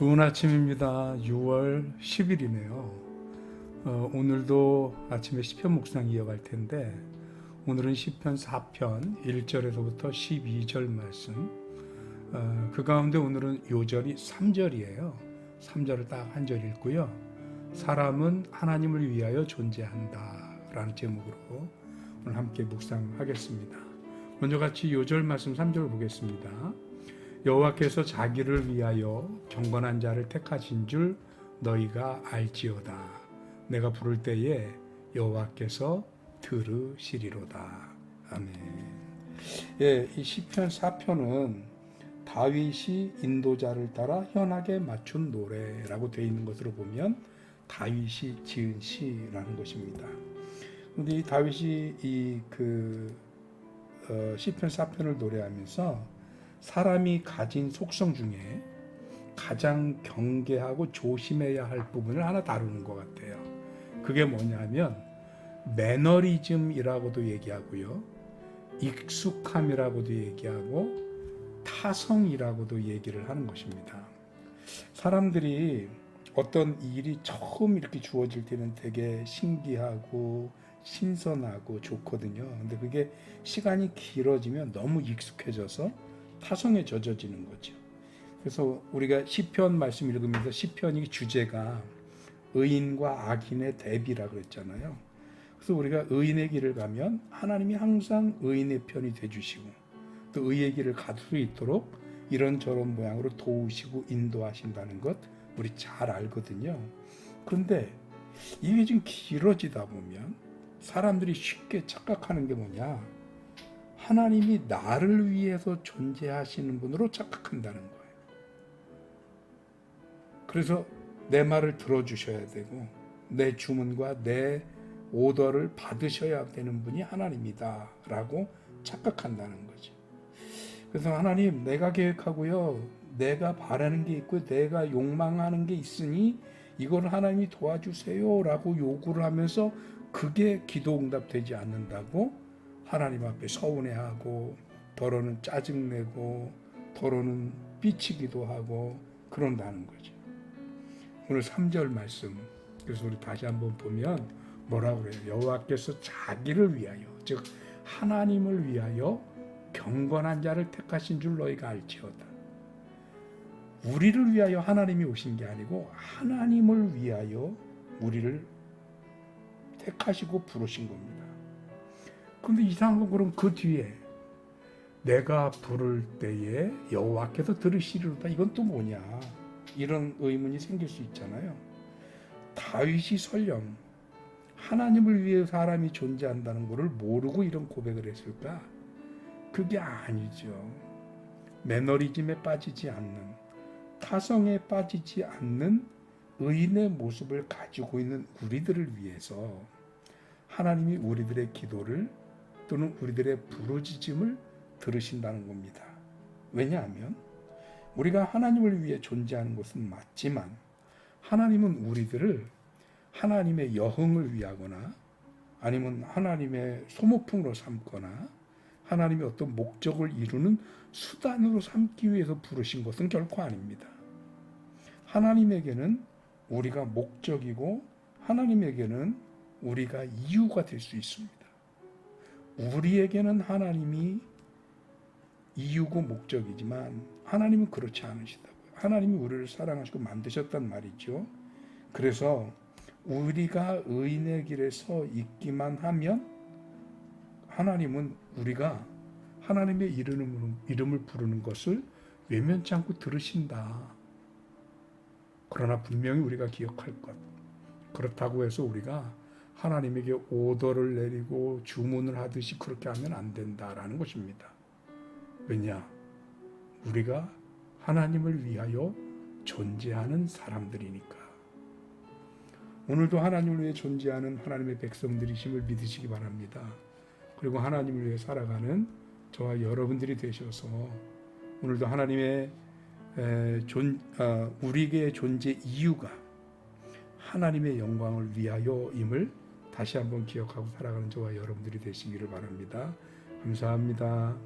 좋은 아침입니다. 6월 10일이네요. 오늘도 아침에 시편 묵상 이어갈 텐데 오늘은 시편 4편 1절에서부터 12절 말씀. 그 가운데 오늘은 요절이 3절이에요. 3절을 딱 한 절 읽고요. 사람은 하나님을 위하여 존재한다 라는 제목으로 오늘 함께 묵상하겠습니다. 먼저 같이 요절 말씀 3절 보겠습니다. 여호와께서 자기를 위하여 경건한 자를 택하신 줄 너희가 알지어다. 내가 부를 때에 여호와께서 들으시리로다. 아멘. 예, 이 시편 4편은 다윗이 인도자를 따라 현악에 맞춘 노래라고 되어 있는 것으로 보면 다윗이 지은 시라는 것입니다. 그런데 이 다윗이 시편 4편을 노래하면서 사람이 가진 속성 중에 가장 경계하고 조심해야 할 부분을 하나 다루는 것 같아요. 그게 뭐냐면 매너리즘이라고도 얘기하고요, 익숙함이라고도 얘기하고 타성이라고도 얘기를 하는 것입니다. 사람들이 어떤 일이 처음 이렇게 주어질 때는 되게 신기하고 신선하고 좋거든요. 근데 그게 시간이 길어지면 너무 익숙해져서 타성에 젖어지는 거죠. 그래서 우리가 시편 말씀 읽으면서 시편이 주제가 의인과 악인의 대비라고 그랬잖아요. 그래서 우리가 의인의 길을 가면 하나님이 항상 의인의 편이 돼주시고 또 의의 길을 갈 수 있도록 이런저런 모양으로 도우시고 인도하신다는 것 우리 잘 알거든요. 그런데 이게 좀 길어지다 보면 사람들이 쉽게 착각하는 게 뭐냐, 하나님이 나를 위해서 존재하시는 분으로 착각한다는 거예요. 그래서 내 말을 들어주셔야 되고 내 주문과 내 오더를 받으셔야 되는 분이 하나님이다 라고 착각한다는 거죠. 그래서 하나님, 내가 계획하고요, 내가 바라는 게 있고 내가 욕망하는 게 있으니 이걸 하나님이 도와주세요 라고 요구를 하면서 그게 기도 응답되지 않는다고 하나님 앞에 서운해하고 더러는 짜증내고 더러는 삐치기도 하고 그런다는 거죠. 오늘 3절 말씀, 그래서 우리 다시 한번 보면 뭐라고 그래요? 여호와께서 자기를 위하여, 즉 하나님을 위하여 경건한 자를 택하신 줄 너희가 알지어다. 우리를 위하여 하나님이 오신 게 아니고 하나님을 위하여 우리를 택하시고 부르신 겁니다. 근데 이상한 건 그럼 그 뒤에 내가 부를 때에 여호와께서 들으시리로다, 이건 또 뭐냐, 이런 의문이 생길 수 있잖아요. 다윗이 설령 하나님을 위해 사람이 존재한다는 것을 모르고 이런 고백을 했을까? 그게 아니죠. 매너리즘에 빠지지 않는, 타성에 빠지지 않는 의인의 모습을 가지고 있는 우리들을 위해서 하나님이 우리들의 기도를 또는 우리들의 부르짖음을 들으신다는 겁니다. 왜냐하면 우리가 하나님을 위해 존재하는 것은 맞지만 하나님은 우리들을 하나님의 여흥을 위하거나 아니면 하나님의 소모품으로 삼거나 하나님의 어떤 목적을 이루는 수단으로 삼기 위해서 부르신 것은 결코 아닙니다. 하나님에게는 우리가 목적이고 하나님에게는 우리가 이유가 될 수 있습니다. 우리에게는 하나님이 이유고 목적이지만 하나님은 그렇지 않으시다고요. 하나님이 우리를 사랑하시고 만드셨단 말이죠. 그래서 우리가 의인의 길에 서 있기만 하면 하나님은 우리가 하나님의 이름을 부르는 것을 외면치 않고 들으신다. 그러나 분명히 우리가 기억할 것, 그렇다고 해서 우리가 하나님에게 오더를 내리고 주문을 하듯이 그렇게 하면 안 된다라는 것입니다. 왜냐? 우리가 하나님을 위하여 존재하는 사람들이니까. 오늘도 하나님을 위해 존재하는 하나님의 백성들이심을 믿으시기 바랍니다. 그리고 하나님을 위해 살아가는 저와 여러분들이 되셔서 오늘도 하나님의 우리에게 존재 이유가 하나님의 영광을 위하여임을 다시 한번 기억하고 살아가는 저와 여러분들이 되시기를 바랍니다. 감사합니다.